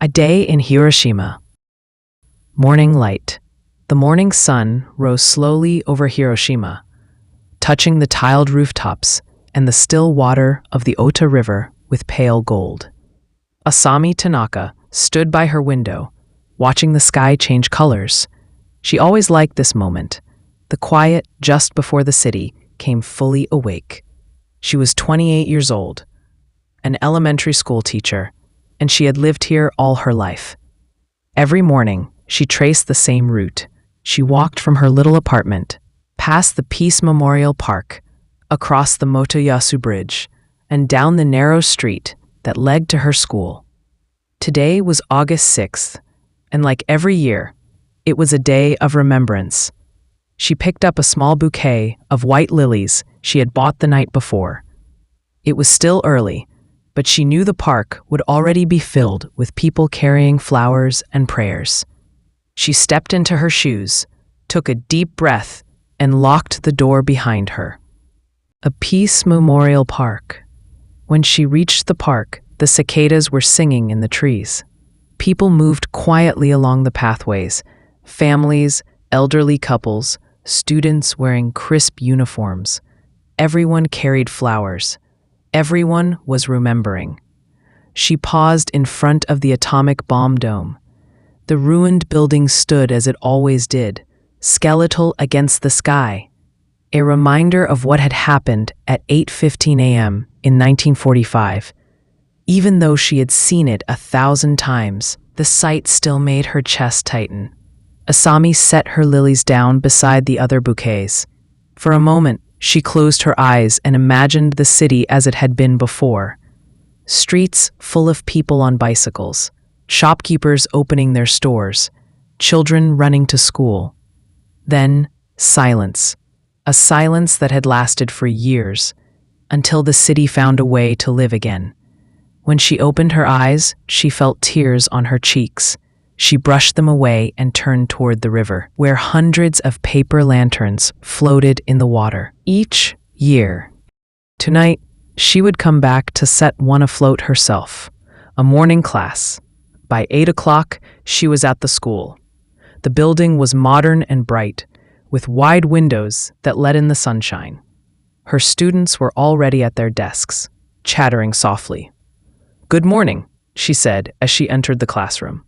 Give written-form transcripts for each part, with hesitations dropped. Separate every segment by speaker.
Speaker 1: A day in Hiroshima. Morning light. The morning sun rose slowly over Hiroshima, touching the tiled rooftops and the still water of the Ota River with pale gold. Asami Tanaka stood by her window, watching the sky change colors. She always liked this moment. The quiet just before the city came fully awake. She was 28 years old, an elementary school teacher, and she had lived here all her life. Every morning, she traced the same route. She walked from her little apartment, past the Peace Memorial Park, across the Motoyasu Bridge, and down the narrow street that led to her school. Today was August 6th, and like every year, it was a day of remembrance. She picked up a small bouquet of white lilies she had bought the night before. It was still early, but she knew the park would already be filled with people carrying flowers and prayers. She stepped into her shoes, took a deep breath, and locked the door behind her. A Peace Memorial Park. When she reached the park, the cicadas were singing in the trees. People moved quietly along the pathways, families, elderly couples, students wearing crisp uniforms. Everyone carried flowers. Everyone was remembering. She paused in front of the atomic bomb dome. The ruined building stood as it always did, skeletal against the sky, a reminder of what had happened at 8:15 a.m. in 1945. Even though she had seen it 1,000 times, the sight still made her chest tighten. Asami set her lilies down beside the other bouquets. For a moment, she closed her eyes and imagined the city as it had been before. Streets full of people on bicycles, shopkeepers opening their stores, children running to school. Then, silence. A silence that had lasted for years, until the city found a way to live again. When she opened her eyes, she felt tears on her cheeks. She brushed them away and turned toward the river, where hundreds of paper lanterns floated in the water. Each year. Tonight, she would come back to set one afloat herself. A morning class. By 8 o'clock, she was at the school. The building was modern and bright, with wide windows that let in the sunshine. Her students were already at their desks, chattering softly. "Good morning," she said as she entered the classroom.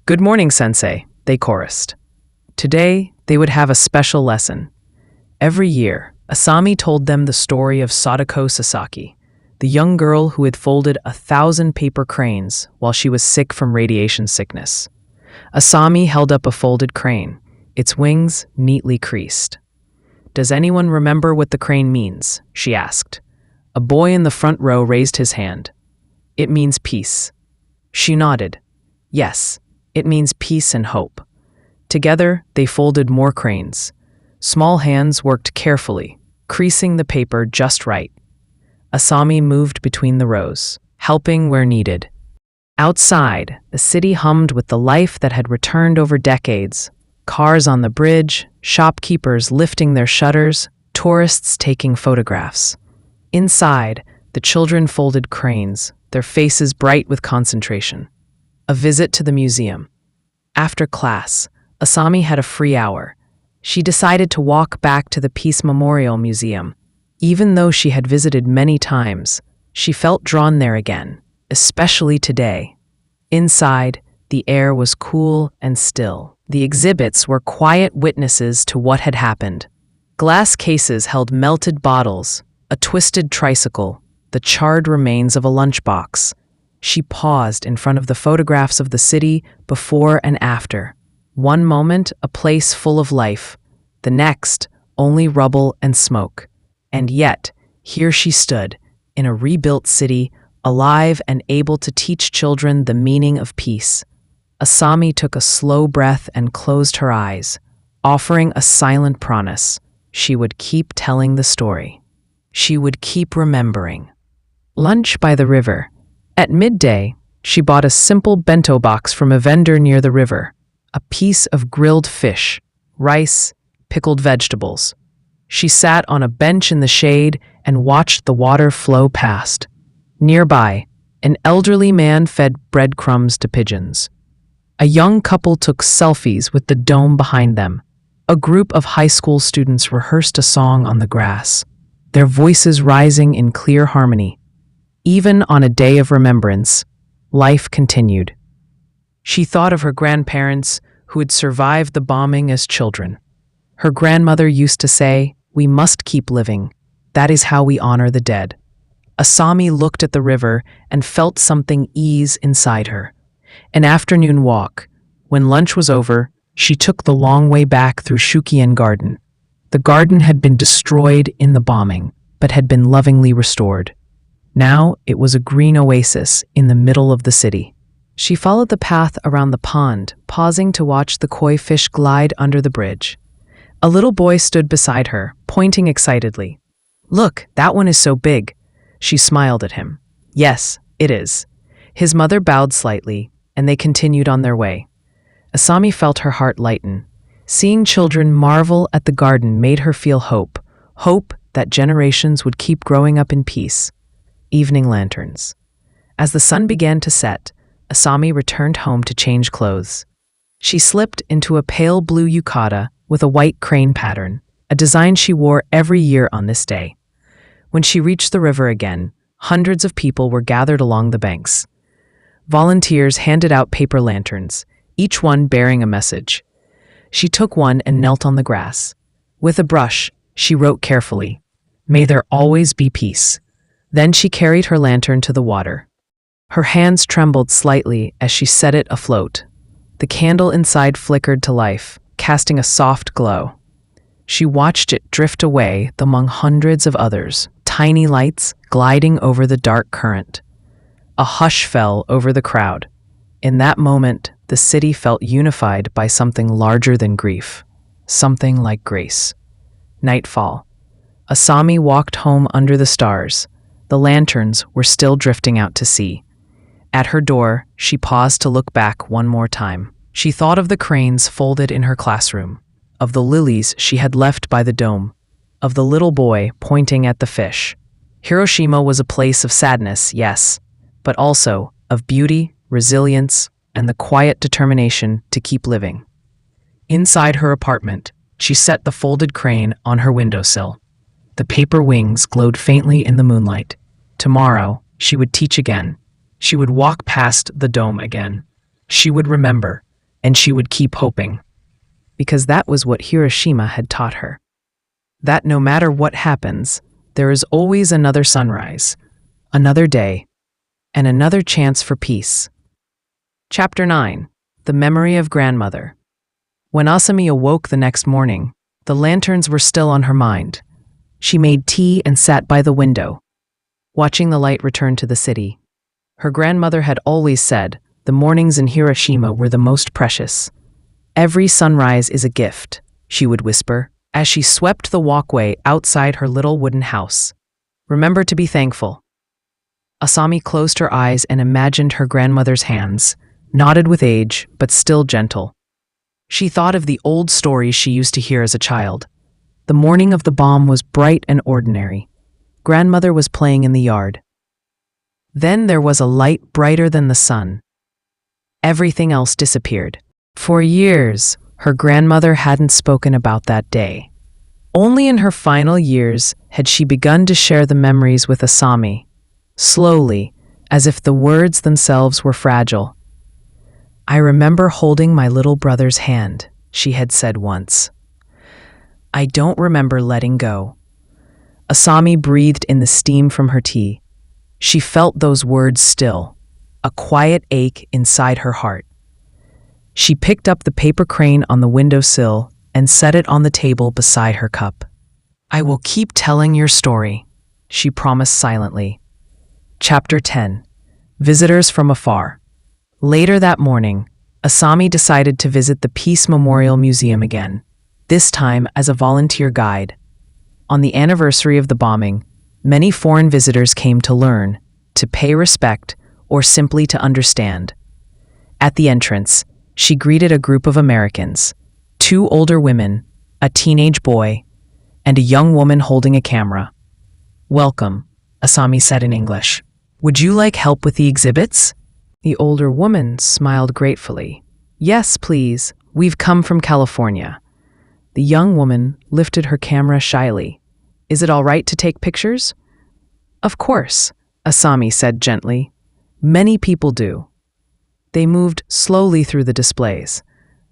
Speaker 1: "Good morning, Sensei," they chorused. Today, they would have a special lesson. Every year, Asami told them the story of Sadako Sasaki, the young girl who had folded 1,000 paper cranes while she was sick from radiation sickness. Asami held up a folded crane, its wings neatly creased. "Does anyone remember what the crane means?" she asked. A boy in the front row raised his hand. "It means peace." She nodded. "Yes. It means peace and hope." Together, they folded more cranes. Small hands worked carefully, creasing the paper just right. Asami moved between the rows, helping where needed. Outside, the city hummed with the life that had returned over decades. Cars on the bridge, shopkeepers lifting their shutters, tourists taking photographs. Inside, the children folded cranes, their faces bright with concentration. A visit to the museum. After class, Asami had a free hour. She decided to walk back to the Peace Memorial Museum. Even though she had visited many times, she felt drawn there again, especially today. Inside, the air was cool and still. The exhibits were quiet witnesses to what had happened. Glass cases held melted bottles, a twisted tricycle, the charred remains of a lunchbox. She paused in front of the photographs of the city before and after. One moment, a place full of life. The next, only rubble and smoke. And yet, here she stood, in a rebuilt city, alive and able to teach children the meaning of peace. Asami took a slow breath and closed her eyes, offering a silent promise. She would keep telling the story. She would keep remembering. Lunch by the river. At midday, she bought a simple bento box from a vendor near the river. A piece of grilled fish, rice, pickled vegetables. She sat on a bench in the shade and watched the water flow past. Nearby, An elderly man fed breadcrumbs to pigeons. A young couple took selfies with the dome behind them. A group of high school students rehearsed a song on the grass, their voices rising in clear harmony. Even on a day of remembrance, life continued. She thought of her grandparents who had survived the bombing as children. Her grandmother used to say, "We must keep living. That is how we honor the dead." Asami looked at the river and felt something ease inside her. An afternoon walk. When lunch was over, she took the long way back through Shukien Garden. The garden had been destroyed in the bombing, but had been lovingly restored. Now it was a green oasis in the middle of the city. She followed the path around the pond, pausing to watch the koi fish glide under the bridge. A little boy stood beside her, pointing excitedly. "Look, that one is so big." She smiled at him. "Yes, it is." His mother bowed slightly, and they continued on their way. Asami felt her heart lighten. Seeing children marvel at the garden made her feel hope that generations would keep growing up in peace. Evening lanterns. As the sun began to set, Asami returned home to change clothes. She slipped into a pale blue yukata with a white crane pattern, a design she wore every year on this day. When she reached the river again, hundreds of people were gathered along the banks. Volunteers handed out paper lanterns, each one bearing a message. She took one and knelt on the grass. With a brush, she wrote carefully, "May there always be peace." Then she carried her lantern to the water. Her hands trembled slightly as she set it afloat. The candle inside flickered to life, casting a soft glow. She watched it drift away among hundreds of others, tiny lights gliding over the dark current. A hush fell over the crowd. In that moment, the city felt unified by something larger than grief, something like grace. Nightfall. Asami walked home under the stars. The lanterns were still drifting out to sea. At her door, she paused to look back one more time. She thought of the cranes folded in her classroom, of the lilies she had left by the dome, of the little boy pointing at the fish. Hiroshima was a place of sadness, yes, but also of beauty, resilience, and the quiet determination to keep living. Inside her apartment, she set the folded crane on her windowsill. The paper wings glowed faintly in the moonlight. Tomorrow, she would teach again. She would walk past the dome again. She would remember, and she would keep hoping. Because that was what Hiroshima had taught her. That no matter what happens, there is always another sunrise, another day, and another chance for peace. Chapter 9. The Memory of Grandmother. When Asami awoke the next morning, the lanterns were still on her mind. She made tea and sat by the window, watching the light return to the city. Her grandmother had always said the mornings in Hiroshima were the most precious. "Every sunrise is a gift," she would whisper, as she swept the walkway outside her little wooden house. "Remember to be thankful." Asami closed her eyes and imagined her grandmother's hands, knotted with age, but still gentle. She thought of the old stories she used to hear as a child. The morning of the bomb was bright and ordinary. Grandmother was playing in the yard. Then there was a light brighter than the sun. Everything else disappeared. For years, her grandmother hadn't spoken about that day. Only in her final years had she begun to share the memories with Asami, slowly, as if the words themselves were fragile. "I remember holding my little brother's hand," she had said once. "I don't remember letting go." Asami breathed in the steam from her tea. She felt those words still, a quiet ache inside her heart. She picked up the paper crane on the windowsill and set it on the table beside her cup. "I will keep telling your story," she promised silently. Chapter 10. Visitors from Afar. Later that morning, Asami decided to visit the Peace Memorial Museum again, this time as a volunteer guide. On the anniversary of the bombing, many foreign visitors came to learn, to pay respect, or simply to understand. At the entrance, she greeted a group of Americans, 2 older women, a teenage boy, and a young woman holding a camera. "Welcome," Asami said in English. Would you like help with the exhibits? The older woman smiled gratefully. Yes, please. We've come from California. The young woman lifted her camera shyly. Is it all right to take pictures? Of course, Asami said gently. Many people do. They moved slowly through the displays.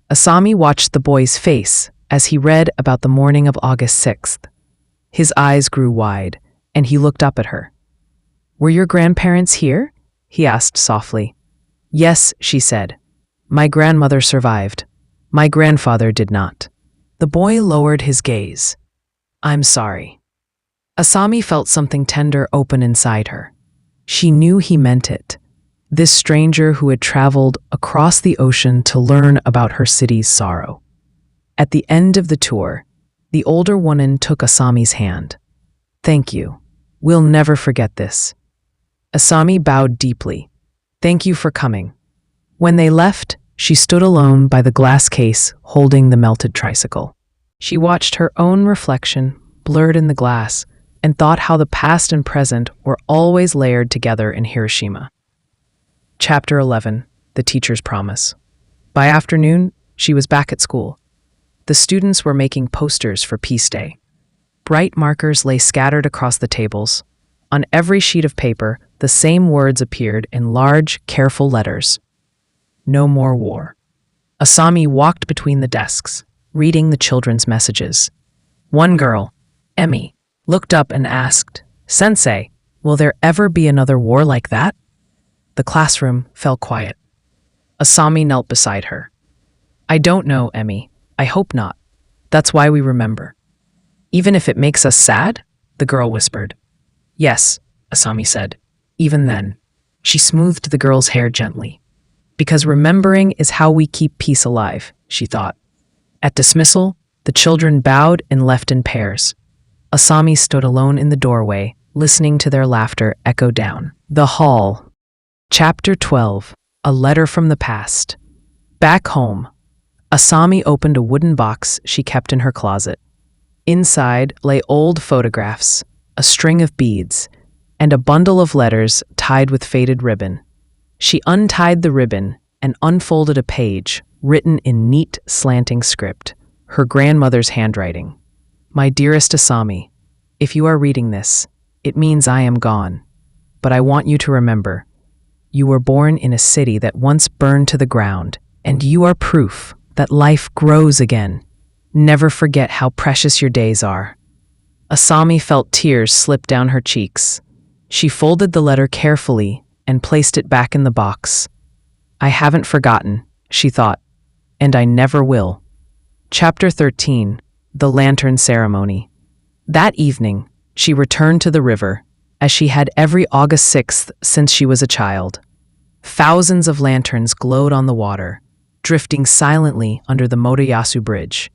Speaker 1: Asami watched the boy's face as he read about the morning of August 6th. His eyes grew wide, and he looked up at her. Were your grandparents here? He asked softly. Yes, she said. My grandmother survived. My grandfather did not. The boy lowered his gaze. I'm sorry. Asami felt something tender open inside her. She knew he meant it. This stranger who had traveled across the ocean to learn about her city's sorrow. At the end of the tour, the older woman took Asami's hand. Thank you. We'll never forget this. Asami bowed deeply. Thank you for coming. When they left, she stood alone by the glass case holding the melted tricycle. She watched her own reflection blurred in the glass and thought how the past and present were always layered together in Hiroshima. Chapter 11. The Teacher's Promise. By afternoon, she was back at school. The students were making posters for Peace Day. Bright markers lay scattered across the tables. On every sheet of paper, the same words appeared in large, careful letters. No more war. Asami walked between the desks, reading the children's messages. One girl, Emi, looked up and asked, Sensei, will there ever be another war like that? The classroom fell quiet. Asami knelt beside her. I don't know, Emi. I hope not. That's why we remember. Even if it makes us sad? The girl whispered. Yes, Asami said. Even then. She smoothed the girl's hair gently. Because remembering is how we keep peace alive, she thought. At dismissal, the children bowed and left in pairs. Asami stood alone in the doorway, listening to their laughter echo down the hall. Chapter 12. A Letter from the Past. Back home, Asami opened a wooden box she kept in her closet. Inside lay old photographs, a string of beads, and a bundle of letters tied with faded ribbon. She untied the ribbon and unfolded a page written in neat, slanting script, her grandmother's handwriting. My dearest Asami, if you are reading this, it means I am gone. But I want you to remember, you were born in a city that once burned to the ground, and you are proof that life grows again. Never forget how precious your days are. Asami felt tears slip down her cheeks. She folded the letter carefully and placed it back in the box. I haven't forgotten, she thought, and I never will. Chapter 13. The Lantern Ceremony. That evening, she returned to the river, as she had every August 6th since she was a child. Thousands of lanterns glowed on the water, drifting silently under the Motoyasu Bridge.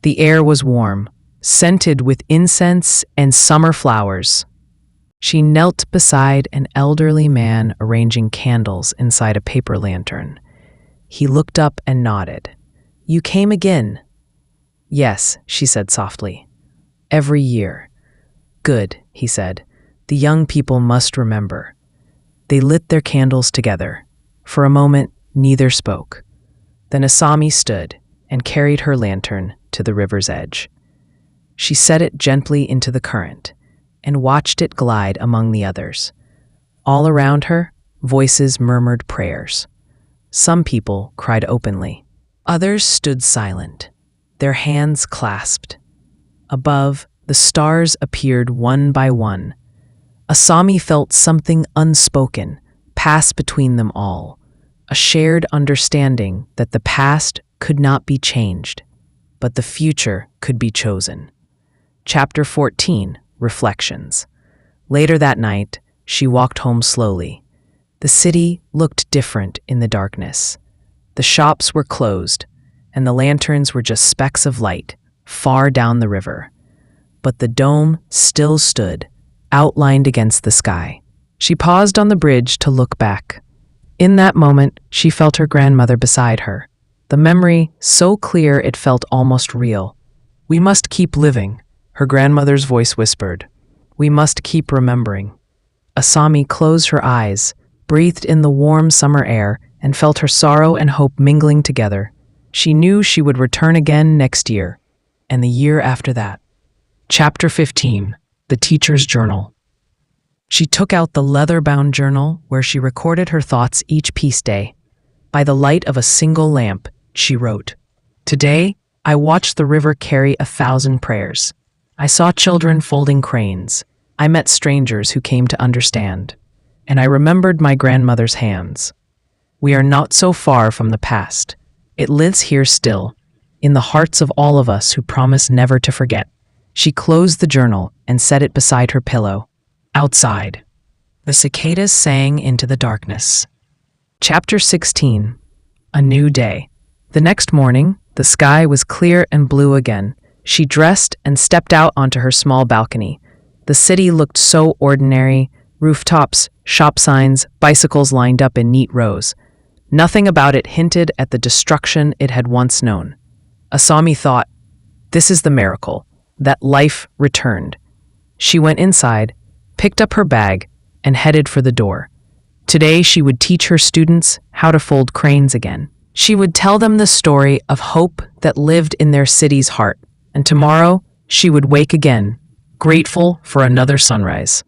Speaker 1: The air was warm, scented with incense and summer flowers. She knelt beside an elderly man arranging candles inside a paper lantern. He looked up and nodded. You came again? Yes, she said softly. Every year. Good, he said. The young people must remember. They lit their candles together. For a moment, neither spoke. Then Asami stood and carried her lantern to the river's edge. She set it gently into the current and watched it glide among the others. All around her, voices murmured prayers. Some people cried openly. Others stood silent, their hands clasped. Above, the stars appeared one by one. Asami felt something unspoken pass between them all, a shared understanding that the past could not be changed, but the future could be chosen. Chapter 14. Reflections. Later that night, she walked home slowly. The city looked different in the darkness. The shops were closed, and the lanterns were just specks of light far down the river. But the dome still stood, outlined against the sky. She paused on the bridge to look back. In that moment, she felt her grandmother beside her, the memory so clear it felt almost real. We must keep living, her grandmother's voice whispered. We must keep remembering. Asami closed her eyes, breathed in the warm summer air, and felt her sorrow and hope mingling together. She knew she would return again next year, and the year after that. Chapter 15. The Teacher's Journal. She took out the leather-bound journal where she recorded her thoughts each peace day. By the light of a single lamp, she wrote, "Today, I watched the river carry 1,000 prayers. I saw children folding cranes. I met strangers who came to understand. And I remembered my grandmother's hands. We are not so far from the past. It lives here still, in the hearts of all of us who promise never to forget." She closed the journal and set it beside her pillow. Outside, the cicadas sang into the darkness. Chapter 16. A New Day. The next morning, the sky was clear and blue again. She dressed and stepped out onto her small balcony. The city looked so ordinary: rooftops, shop signs, bicycles lined up in neat rows. Nothing about it hinted at the destruction it had once known. Asami thought, "This is the miracle, that life returned." She went inside, picked up her bag, and headed for the door. Today she would teach her students how to fold cranes again. She would tell them the story of hope that lived in their city's heart, and tomorrow she would wake again, grateful for another sunrise.